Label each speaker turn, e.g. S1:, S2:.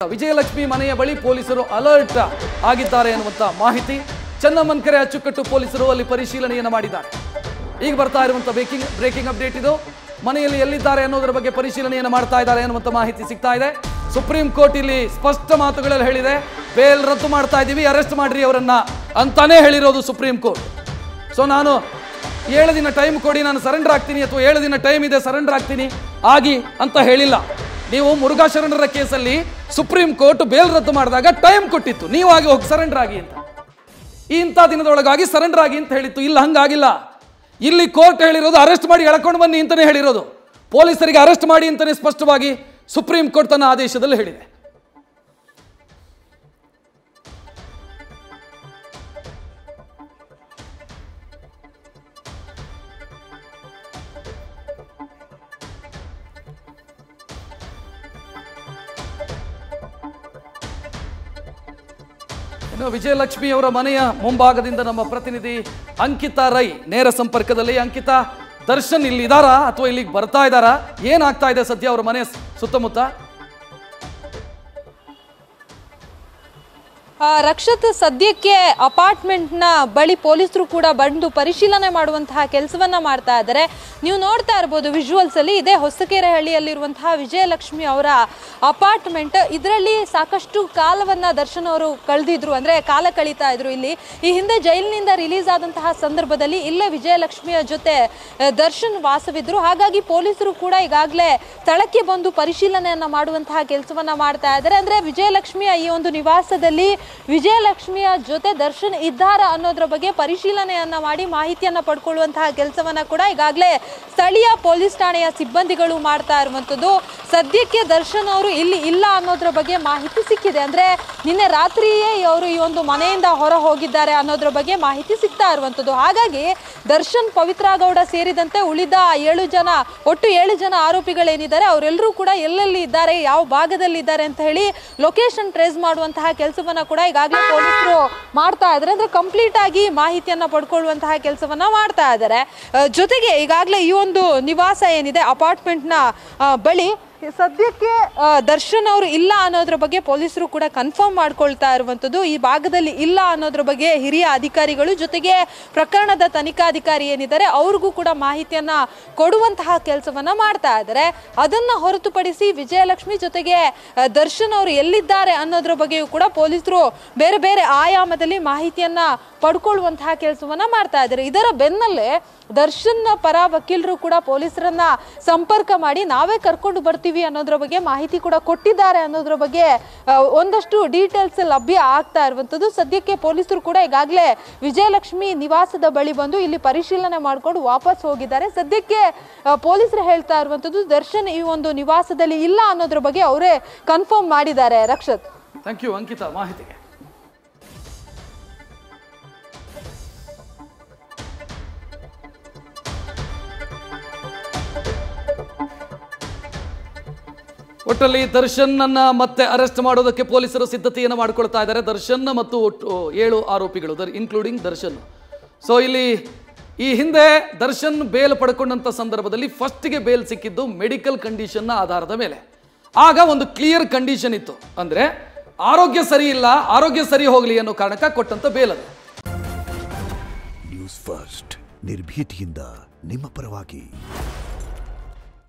S1: ವಿಜಯಲಕ್ಷ್ಮಿ ಮನೆಯ ಬಳಿ ಪೊಲೀಸರು ಅಲರ್ಟ್ ಆಗಿದ್ದಾರೆ ಎನ್ನುವಂತ ಮಾಹಿತಿ. ಚನ್ನಮನ್ಕೆರೆ ಅಚ್ಚುಕಟ್ಟು ಪೊಲೀಸರು ಅಲ್ಲಿ ಪರಿಶೀಲನೆಯನ್ನು ಮಾಡಿದ್ದಾರೆ. ಈಗ ಬರ್ತಾ ಇರುವಂತ ಬ್ರೇಕಿಂಗ್ ಅಪ್ಡೇಟ್ ಇದು. ಮನೆಯಲ್ಲಿ ಎಲ್ಲಿದ್ದಾರೆ ಅನ್ನೋದರ ಬಗ್ಗೆ ಪರಿಶೀಲನೆಯನ್ನು ಮಾಡ್ತಾ ಇದ್ದಾರೆ ಎನ್ನುವಂತ ಮಾಹಿತಿ ಸಿಗ್ತಾ ಇದೆ. ಸುಪ್ರೀಂ ಕೋರ್ಟ್ ಇಲ್ಲಿ ಸ್ಪಷ್ಟ ಮಾತುಗಳಲ್ಲಿ ಹೇಳಿದೆ, ಬೇಲ್ ರದ್ದು ಮಾಡ್ತಾ ಇದ್ದೀವಿ, ಅರೆಸ್ಟ್ ಮಾಡ್ರಿ ಅವರನ್ನ ಅಂತಾನೆ ಹೇಳಿರೋದು ಸುಪ್ರೀಂ ಕೋರ್ಟ್. ಸೊ ನಾನು 7 ದಿನ ಟೈಮ್ ಕೊಡಿ, ನಾನು ಸರೆಂಡರ್ ಆಗ್ತೀನಿ, ಅಥವಾ 7 ದಿನ ಟೈಮ್ ಇದೆ ಸರೆಂಡರ್ ಆಗ್ತೀನಿ ಆಗಿ ಅಂತ ಹೇಳಿಲ್ಲ. ನೀವು ಮುರುಘಾ ಶರಣರ ಕೇಸಲ್ಲಿ ಸುಪ್ರೀಂ ಕೋರ್ಟ್ ಬೇಲ್ ರದ್ದು ಮಾಡಿದಾಗ ಟೈಮ್ ಕೊಟ್ಟಿತ್ತು, ನೀವು ಆಗಿ ಹೋಗಿ ಸರೆಂಡರ್ ಆಗಿ ಅಂತ, ಇಂಥ ದಿನದೊಳಗಾಗಿ ಸರೆಂಡರ್ ಆಗಿ ಅಂತ ಹೇಳಿತ್ತು. ಇಲ್ಲ, ಹಂಗಾಗಿಲ್ಲ. ಇಲ್ಲಿ ಕೋರ್ಟ್ ಹೇಳಿರೋದು ಅರೆಸ್ಟ್ ಮಾಡಿ ಎಳ್ಕೊಂಡು ಬನ್ನಿ ಅಂತಾನೆ ಹೇಳಿರೋದು. ಪೊಲೀಸರಿಗೆ ಅರೆಸ್ಟ್ ಮಾಡಿ ಅಂತಾನೆ ಸ್ಪಷ್ಟವಾಗಿ ಸುಪ್ರೀಂ ಕೋರ್ಟ್ ತನ್ನ ಆದೇಶದಲ್ಲಿ ಹೇಳಿದೆ. ಇನ್ನು ವಿಜಯಲಕ್ಷ್ಮಿ ಅವರ ಮನೆಯ ಮುಂಭಾಗದಿಂದ ನಮ್ಮ ಪ್ರತಿನಿಧಿ ಅಂಕಿತಾ ರೈ ನೇರ ಸಂಪರ್ಕದಲ್ಲಿ. ಅಂಕಿತಾ, ದರ್ಶನ್ ಇಲ್ಲಿ ಇದ್ದಾರಾ ಅಥವಾ ಇಲ್ಲಿಗೆ ಬರ್ತಾ ಇದ್ದಾರಾ? ಏನಾಗ್ತಾ ಇದೆ ಸದ್ಯ ಅವರ ಮನೆ ಸುತ್ತಮುತ್ತ?
S2: ರಕ್ಷತ್, ಸದ್ಯಕ್ಕೆ ಅಪಾರ್ಟ್ಮೆಂಟ್ನ ಬಳಿ ಪೊಲೀಸರು ಕೂಡ ಬಂದು ಪರಿಶೀಲನೆ ಮಾಡುವಂತಹ ಕೆಲಸವನ್ನ ಮಾಡ್ತಾ ಇದ್ದಾರೆ. ನೀವು ನೋಡ್ತಾ ಇರ್ಬೋದು ವಿಜುವಲ್ಸ್ ಅಲ್ಲಿ, ಇದೇ ಹೊಸಕೆರೆಹಳ್ಳಿಯಲ್ಲಿರುವಂತಹ ವಿಜಯಲಕ್ಷ್ಮಿ ಅವರ ಅಪಾರ್ಟ್ಮೆಂಟ್. ಇದರಲ್ಲಿ ಸಾಕಷ್ಟು ಕಾಲವನ್ನ ದರ್ಶನ್ ಅವರು ಕಳೆದಿದ್ರು, ಅಂದ್ರೆ ಕಾಲ ಕಳೀತಾ ಇದ್ರು. ಇಲ್ಲಿ ಈ ಹಿಂದೆ ಜೈಲಿನಿಂದ ರಿಲೀಸ್ ಆದಂತಹ ಸಂದರ್ಭದಲ್ಲಿ ಇಲ್ಲೇ ವಿಜಯಲಕ್ಷ್ಮಿಯ ಜೊತೆ ದರ್ಶನ್ ವಾಸವಿದ್ರು. ಹಾಗಾಗಿ ಪೊಲೀಸರು ಕೂಡ ಈಗಾಗಲೇ ಸ್ಥಳಕ್ಕೆ ಬಂದು ಪರಿಶೀಲನೆಯನ್ನ ಮಾಡುವಂತಹ ಕೆಲಸವನ್ನ ಮಾಡ್ತಾ ಇದ್ದಾರೆ. ಅಂದ್ರೆ ವಿಜಯಲಕ್ಷ್ಮಿಯ ಈ ಒಂದು ನಿವಾಸದಲ್ಲಿ ವಿಜಯಲಕ್ಷ್ಮಿಯ ಜೊತೆ ದರ್ಶನ್ ಇದ್ದಾರ ಅನ್ನೋದ್ರ ಬಗ್ಗೆ ಪರಿಶೀಲನೆಯನ್ನ ಮಾಡಿ ಮಾಹಿತಿಯನ್ನ ಪಡ್ಕೊಳ್ಳುವಂತಹ ಕೆಲಸವನ್ನ ಕೂಡ ಈಗಾಗಲೇ ಸ್ಥಳೀಯ ಪೊಲೀಸ್ ಠಾಣೆಯ ಸಿಬ್ಬಂದಿಗಳು ಮಾಡ್ತಾ ಇರುವಂತದ್ದು. ಸದ್ಯಕ್ಕೆ ದರ್ಶನ್ ಅವರು ಇಲ್ಲಿ ಇಲ್ಲ ಅನ್ನೋದ್ರ ಬಗ್ಗೆ ಮಾಹಿತಿ ಸಿಕ್ಕಿದೆ. ಅಂದ್ರೆ ನಿನ್ನೆ ರಾತ್ರಿಯೇ ಅವರು ಈ ಒಂದು ಮನೆಯಿಂದ ಹೊರ ಹೋಗಿದ್ದಾರೆ ಅನ್ನೋದ್ರ ಬಗ್ಗೆ ಮಾಹಿತಿ ಸಿಗ್ತಾ ಇರುವಂತದ್ದು. ಹಾಗಾಗಿ ದರ್ಶನ್, ಪವಿತ್ರ ಗೌಡ ಸೇರಿದಂತೆ ಉಳಿದ 7 ಜನ, ಒಟ್ಟು 7 ಜನ ಆರೋಪಿಗಳೇನಿದ್ದಾರೆ ಅವರೆಲ್ಲರೂ ಕೂಡ ಎಲ್ಲೆಲ್ಲಿ ಇದ್ದಾರೆ, ಯಾವ ಭಾಗದಲ್ಲಿ ಇದ್ದಾರೆ ಅಂತ ಹೇಳಿ ಲೊಕೇಶನ್ ಟ್ರೇಸ್ ಮಾಡುವಂತಹ ಕೆಲಸವನ್ನ ಕೂಡ ಈಗಾಗಲೇ ಪೊಲೀಸರು ಮಾಡ್ತಾ ಇದ್ದಾರೆ. ಅಂದ್ರೆ ಕಂಪ್ಲೀಟ್ ಆಗಿ ಮಾಹಿತಿಯನ್ನ ಪಡ್ಕೊಳ್ಳುವಂತಹ ಕೆಲಸವನ್ನ ಮಾಡ್ತಾ ಇದ್ದಾರೆ. ಜೊತೆಗೆ ಈಗಾಗಲೇ ಈ ಒಂದು ನಿವಾಸ ಏನಿದೆ ಅಪಾರ್ಟ್ಮೆಂಟ್ ನ ಬಳಿ ಸದ್ಯಕ್ಕೆ ದರ್ಶನ್ ಅವರು ಇಲ್ಲ ಅನ್ನೋದ್ರ ಬಗ್ಗೆ ಪೊಲೀಸರು ಕೂಡ ಕನ್ಫರ್ಮ್ ಮಾಡ್ಕೊಳ್ತಾ ಇರುವಂತದ್ದು. ಈ ಭಾಗದಲ್ಲಿ ಇಲ್ಲ ಅನ್ನೋದ್ರ ಬಗ್ಗೆ ಹಿರಿಯ ಅಧಿಕಾರಿಗಳು ಜೊತೆಗೆ ಪ್ರಕರಣದ ತನಿಖಾಧಿಕಾರಿ ಏನಿದ್ದಾರೆ ಅವ್ರಿಗೂ ಕೂಡ ಮಾಹಿತಿಯನ್ನ ಕೊಡುವಂತಹ ಕೆಲಸವನ್ನ ಮಾಡ್ತಾ ಇದ್ದಾರೆ. ಅದನ್ನ ಹೊರತುಪಡಿಸಿ ವಿಜಯಲಕ್ಷ್ಮಿ ಜೊತೆಗೆ ದರ್ಶನ್ ಅವರು ಎಲ್ಲಿದ್ದಾರೆ ಅನ್ನೋದ್ರ ಬಗ್ಗೆಯೂ ಕೂಡ ಪೊಲೀಸರು ಬೇರೆ ಬೇರೆ ಆಯಾಮದಲ್ಲಿ ಮಾಹಿತಿಯನ್ನ ಪಡ್ಕೊಳ್ಳುವಂತಹ ಕೆಲಸವನ್ನ ಮಾಡ್ತಾ ಇದ್ದಾರೆ. ಇದರ ಬೆನ್ನಲ್ಲೇ ದರ್ಶನ್ ಪರ ವಕೀಲರು ಕೂಡ ಪೊಲೀಸರನ್ನ ಸಂಪರ್ಕ ಮಾಡಿ ನಾವೇ ಕರ್ಕೊಂಡು ಬರ್ತೀವಿ ಅನ್ನೋದ್ರ ಬಗ್ಗೆ ಮಾಹಿತಿ ಕೂಡ ಕೊಟ್ಟಿದ್ದಾರೆ ಅನ್ನೋದ್ರ ಬಗ್ಗೆ ಒಂದಷ್ಟು ಡೀಟೇಲ್ಸ್ ಲಭ್ಯ ಆಗ್ತಾ ಇರುವಂತದ್ದು. ಸದ್ಯಕ್ಕೆ ಪೊಲೀಸರು ಕೂಡ ಈಗಾಗಲೇ ವಿಜಯಲಕ್ಷ್ಮಿ ನಿವಾಸದ ಬಳಿ ಬಂದು ಇಲ್ಲಿ ಪರಿಶೀಲನೆ ಮಾಡ್ಕೊಂಡು ವಾಪಸ್ ಹೋಗಿದ್ದಾರೆ. ಸದ್ಯಕ್ಕೆ ಪೊಲೀಸರು ಹೇಳ್ತಾ ಇರುವಂತದ್ದು ದರ್ಶನ್ ಈ ಒಂದು ನಿವಾಸದಲ್ಲಿ ಇಲ್ಲ ಅನ್ನೋದ್ರ ಬಗ್ಗೆ ಅವರೇ ಕನ್ಫರ್ಮ್ ಮಾಡಿದ್ದಾರೆ. ರಕ್ಷತ್,
S1: ಥ್ಯಾಂಕ್ ಯು ಅಂಕಿತಾ ಮಾಹಿತಿಗೆ. ಒಟ್ಟಲ್ಲಿ ದರ್ಶನ್ ಅನ್ನ ಮತ್ತೆ ಅರೆಸ್ಟ್ ಮಾಡೋದಕ್ಕೆ ಪೊಲೀಸರು ಸಿದ್ಧತೆಯನ್ನು ಮಾಡಿಕೊಳ್ತಾ ಇದ್ದಾರೆ. ದರ್ಶನ್ ಮತ್ತು ಒಟ್ಟು 7 ಆರೋಪಿಗಳು, ಇನ್ಕ್ಲೂಡಿಂಗ್ ದರ್ಶನ್. ಸೊ ಇಲ್ಲಿ ಈ ಹಿಂದೆ ದರ್ಶನ್ ಬೇಲ್ ಪಡ್ಕೊಂಡಂತ ಸಂದರ್ಭದಲ್ಲಿ ಫಸ್ಟ್ಗೆ ಬೇಲ್ ಸಿಕ್ಕಿದ್ದು ಮೆಡಿಕಲ್ ಕಂಡೀಷನ್ನ ಆಧಾರದ ಮೇಲೆ. ಆಗ ಒಂದು ಕ್ಲಿಯರ್ ಕಂಡೀಷನ್ ಇತ್ತು, ಅಂದ್ರೆ ಆರೋಗ್ಯ ಸರಿ ಇಲ್ಲ, ಆರೋಗ್ಯ ಸರಿ ಹೋಗಲಿ ಅನ್ನೋ ಕಾರಣಕ್ಕೆ ಕೊಟ್ಟಂತ ಬೇಲ್ ಅದು.
S3: ನ್ಯೂಸ್ ಫಸ್ಟ್, ನಿರ್ಭೀತಿಯಿಂದ ನಿಮ್ಮ ಪರವಾಗಿ.